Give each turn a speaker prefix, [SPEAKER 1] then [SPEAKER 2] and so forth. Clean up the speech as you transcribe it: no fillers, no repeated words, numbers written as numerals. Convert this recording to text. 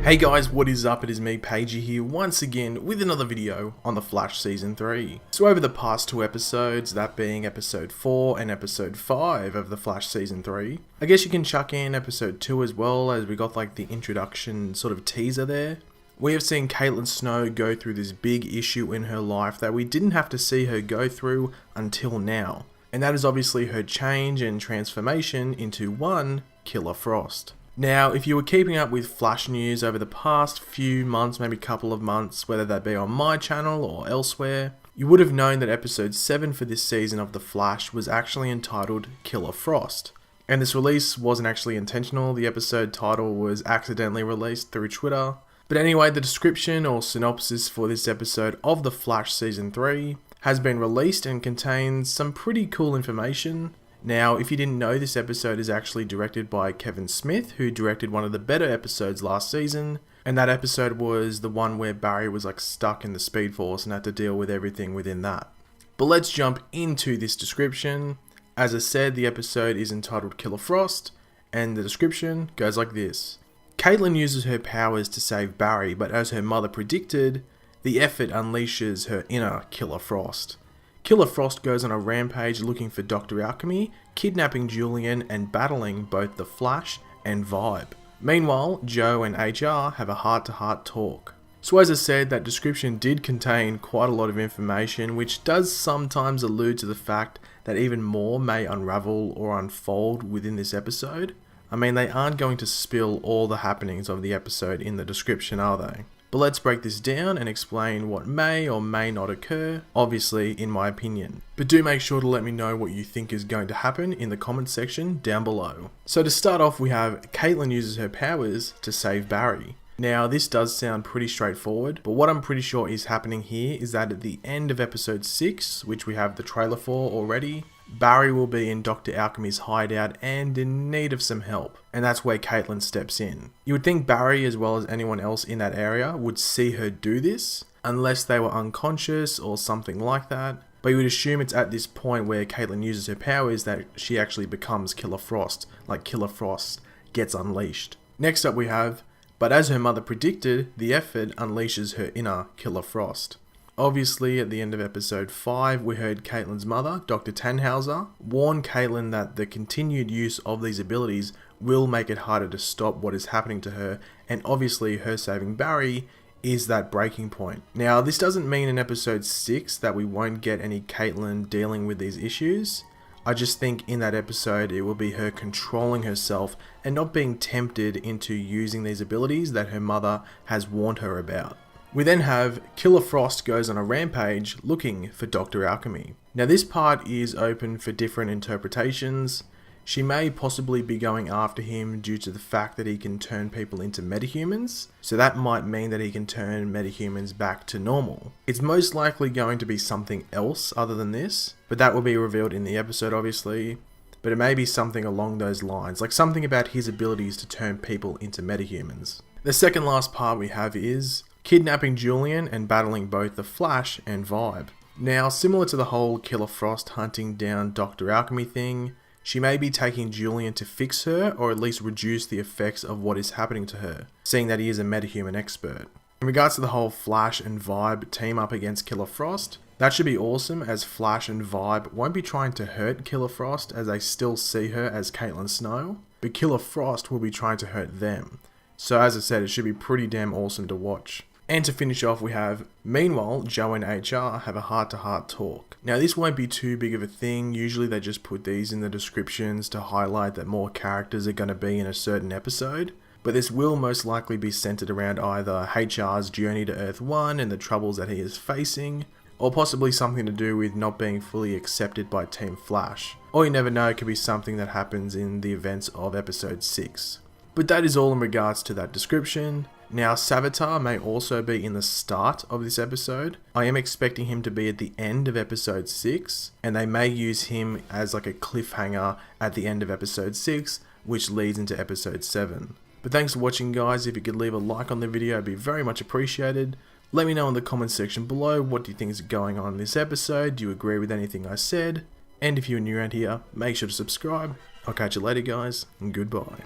[SPEAKER 1] Hey guys, what is up? It is me, Pagey here, once again with another video on The Flash Season 3. So over the past two episodes, that being episode 4 and episode 5 of The Flash Season 3, I guess you can chuck in episode 2 as well, as we got like the introduction sort of teaser there. We have seen Caitlin Snow go through this big issue in her life that we didn't have to see her go through until now. And that is obviously her change and transformation into one Killer Frost. Now, if you were keeping up with Flash news over the past few months, maybe couple of months, whether that be on my channel or elsewhere, you would have known that episode 7 for this season of The Flash was actually entitled Killer Frost. And this release wasn't actually intentional, the episode title was accidentally released through Twitter. But anyway, the description or synopsis for this episode of The Flash Season 3 has been released and contains some pretty cool information. Now, if you didn't know, this episode is actually directed by Kevin Smith, who directed one of the better episodes last season, and that episode was the one where Barry was like stuck in the Speed Force and had to deal with everything within that. But let's jump into this description. As I said, the episode is entitled Killer Frost, and the description goes like this. Caitlin uses her powers to save Barry, but as her mother predicted, the effort unleashes her inner Killer Frost. Killer Frost goes on a rampage looking for Dr. Alchemy, kidnapping Julian and battling both the Flash and Vibe. Meanwhile, Joe and HR have a heart-to-heart talk. So as I said, that description did contain quite a lot of information, which does sometimes allude to the fact that even more may unravel or unfold within this episode. I mean, they aren't going to spill all the happenings of the episode in the description, are they? But let's break this down and explain what may or may not occur, obviously in my opinion. But do make sure to let me know what you think is going to happen in the comments section down below. So to start off, we have Caitlin uses her powers to save Barry. Now this does sound pretty straightforward, but what I'm pretty sure is happening here is that at the end of episode 6, which we have the trailer for already, Barry will be in Dr. Alchemy's hideout and in need of some help, and that's where Caitlin steps in. You would think Barry, as well as anyone else in that area, would see her do this, unless they were unconscious or something like that, but you would assume it's at this point where Caitlin uses her powers that she actually becomes Killer Frost, like Killer Frost gets unleashed. Next up we have, but as her mother predicted, the effort unleashes her inner Killer Frost. Obviously, at the end of episode 5, we heard Caitlin's mother, Dr. Tannhauser, warn Caitlin that the continued use of these abilities will make it harder to stop what is happening to her, and obviously her saving Barry is that breaking point. Now, this doesn't mean in episode 6 that we won't get any Caitlin dealing with these issues. I just think in that episode it will be her controlling herself and not being tempted into using these abilities that her mother has warned her about. We then have Killer Frost goes on a rampage looking for Dr. Alchemy. Now this part is open for different interpretations. She may possibly be going after him due to the fact that he can turn people into metahumans, so that might mean that he can turn metahumans back to normal. It's most likely going to be something else other than this, but that will be revealed in the episode obviously. But it may be something along those lines, like something about his abilities to turn people into metahumans. The second last part we have is kidnapping Julian and battling both the Flash and Vibe. Now, similar to the whole Killer Frost hunting down Dr. Alchemy thing, she may be taking Julian to fix her or at least reduce the effects of what is happening to her, seeing that he is a metahuman expert. In regards to the whole Flash and Vibe team up against Killer Frost, that should be awesome, as Flash and Vibe won't be trying to hurt Killer Frost as they still see her as Caitlin Snow, but Killer Frost will be trying to hurt them. So as I said, it should be pretty damn awesome to watch. And to finish off, we have, meanwhile, Joe and HR have a heart-to-heart talk. Now this won't be too big of a thing, usually they just put these in the descriptions to highlight that more characters are going to be in a certain episode, but this will most likely be centered around either HR's journey to Earth 1 and the troubles that he is facing, or possibly something to do with not being fully accepted by Team Flash. Or you never know, it could be something that happens in the events of episode 6. But that is all in regards to that description. Now, Savitar may also be in the start of this episode. I am expecting him to be at the end of episode 6, and they may use him as like a cliffhanger at the end of episode 6, which leads into episode 7. But thanks for watching guys, if you could leave a like on the video, it'd be very much appreciated. Let me know in the comments section below, what do you think is going on in this episode? Do you agree with anything I said? And if you're new around here, make sure to subscribe. I'll catch you later guys, and goodbye.